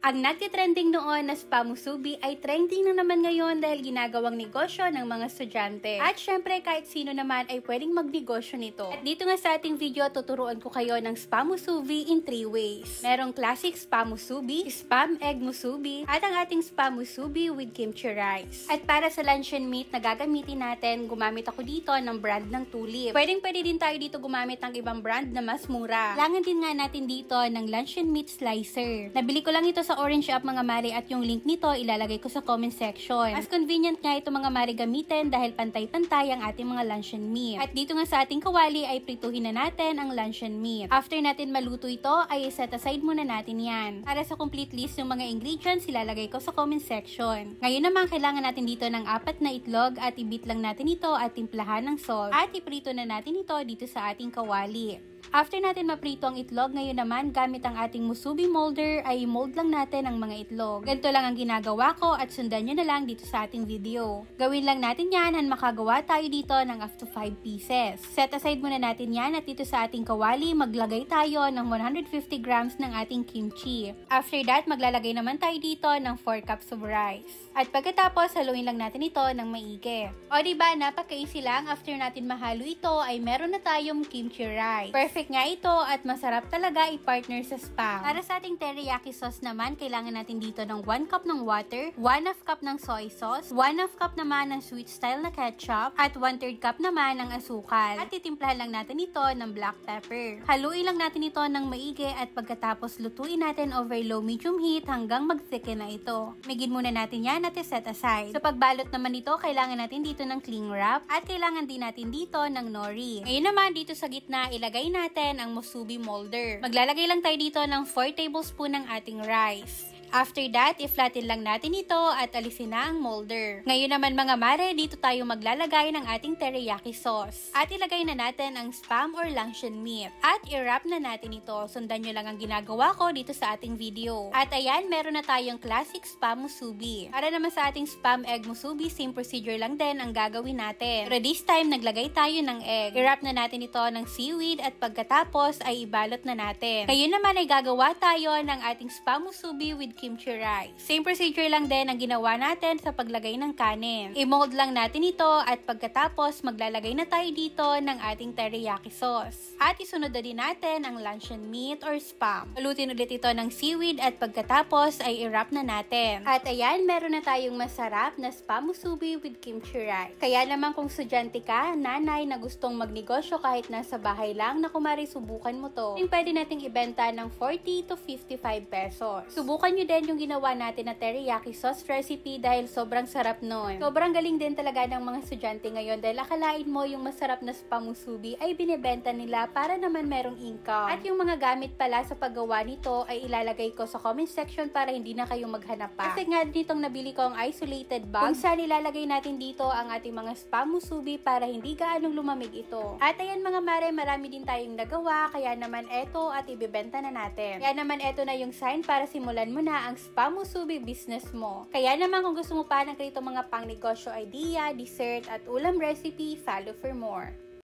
Ang nagtitrending noon na spa musubi ay trending na naman ngayon dahil ginagawang negosyo ng mga estudyante. At syempre kahit sino naman ay pwedeng magnegosyo nito. At dito nga sa ating video, tuturuan ko kayo ng spa musubi in 3 ways. Merong classic spa musubi, spam egg musubi, at ang ating spa musubi with kimchi rice. At para sa luncheon meat na gagamitin natin, gumamit ako dito ng brand ng Tulip. Pwede din tayo dito gumamit ng ibang brand na mas mura. Kailangan din nga natin dito ng luncheon meat slicer. Nabili ko lang ito sa Orange App mga mare at yung link nito ilalagay ko sa comment section. Mas convenient nga ito mga mare gamitin dahil pantay-pantay ang ating mga luncheon meat. At dito nga sa ating kawali ay prituhin na natin ang luncheon meat. After natin maluto ito ay set aside muna natin yan. Para sa complete list ng mga ingredients ilalagay ko sa comment section. Ngayon naman kailangan natin dito ng 4 na itlog at ibit lang natin ito at timplahan ng salt. At iprito na natin ito dito sa ating kawali. After natin maprito ang itlog, ngayon naman gamit ang ating musubi molder ay mold lang natin ang mga itlog. Ganito lang ang ginagawa ko at sundan nyo na lang dito sa ating video. Gawin lang natin yan at makagawa tayo dito ng up to 5 pieces. Set aside muna natin yan at dito sa ating kawali maglagay tayo ng 150 grams ng ating kimchi. After that, maglalagay naman tayo dito ng 4 cups of rice. At pagkatapos, haluin lang natin ito ng maigi. O diba, napaka-easy lang after natin mahalo ito ay meron na tayong kimchi rice. Perfect nga ito at masarap talaga i-partner sa spam. Para sa ating teriyaki sauce naman, kailangan natin dito ng 1 cup ng water, 1/2 cup ng soy sauce, 1/2 cup naman ng sweet style na ketchup, at 1/3 cup naman ng asukal. At titimplahan lang natin ito ng black pepper. Haluin lang natin ito ng maigi at pagkatapos lutuin natin over low-medium heat hanggang mag-thicken na ito. Migin muna natin yan at set aside. Sa pagbalot naman nito, kailangan natin dito ng cling wrap at kailangan din natin dito ng nori. Ngayon naman dito sa gitna, ilagay natin ang musubi molder. Maglalagay lang tayo dito ng 4 tablespoon ng ating rice. After that, i-flatten lang natin ito at alisin na ang molder. Ngayon naman mga mare, dito tayo maglalagay ng ating teriyaki sauce. At ilagay na natin ang spam or luncheon meat. At i-wrap na natin ito. Sundan nyo lang ang ginagawa ko dito sa ating video. At ayan, meron na tayong classic spam musubi. Para naman sa ating spam egg musubi, same procedure lang din ang gagawin natin. Pero this time, naglagay tayo ng egg. I-wrap na natin ito ng seaweed at pagkatapos ay ibalot na natin. Ngayon naman ay gagawa tayo ng ating spam musubi with kimchi rice. Same procedure lang din ang ginawa natin sa paglagay ng kanin. I-mold lang natin ito at pagkatapos maglalagay na tayo dito ng ating teriyaki sauce. At isunod na din natin ang luncheon meat or spam. Palutin ulit ito ng seaweed at pagkatapos ay i-wrap na natin. At ayan, meron na tayong masarap na spam musubi with kimchi rice. Kaya naman kung estudyante ka, nanay na gustong magnegosyo kahit nasa bahay lang, na kumari subukan mo to. Pwede nating ibenta ng 40 to 55 pesos. Subukan nyo din yung ginawa natin na teriyaki sauce recipe dahil sobrang sarap nun. Sobrang galing din talaga ng mga estudyante ngayon dahil akalain mo yung masarap na spa musubi ay binebenta nila para naman merong income. At yung mga gamit pala sa paggawa nito ay ilalagay ko sa comment section para hindi na kayong maghanap pa. Kasi nga ditong nabili ko ang isolated bag kung saan ilalagay natin dito ang ating mga spa musubi para hindi gaanong lumamig ito. At ayan mga mare, marami din tayong nagawa kaya naman eto at ibebenta na natin. Kaya naman eto na yung sign para simulan mo na ang spa musubi business mo. Kaya naman kung gusto mo pa ng ganito mga pang negosyo idea, dessert at ulam recipe, follow for more.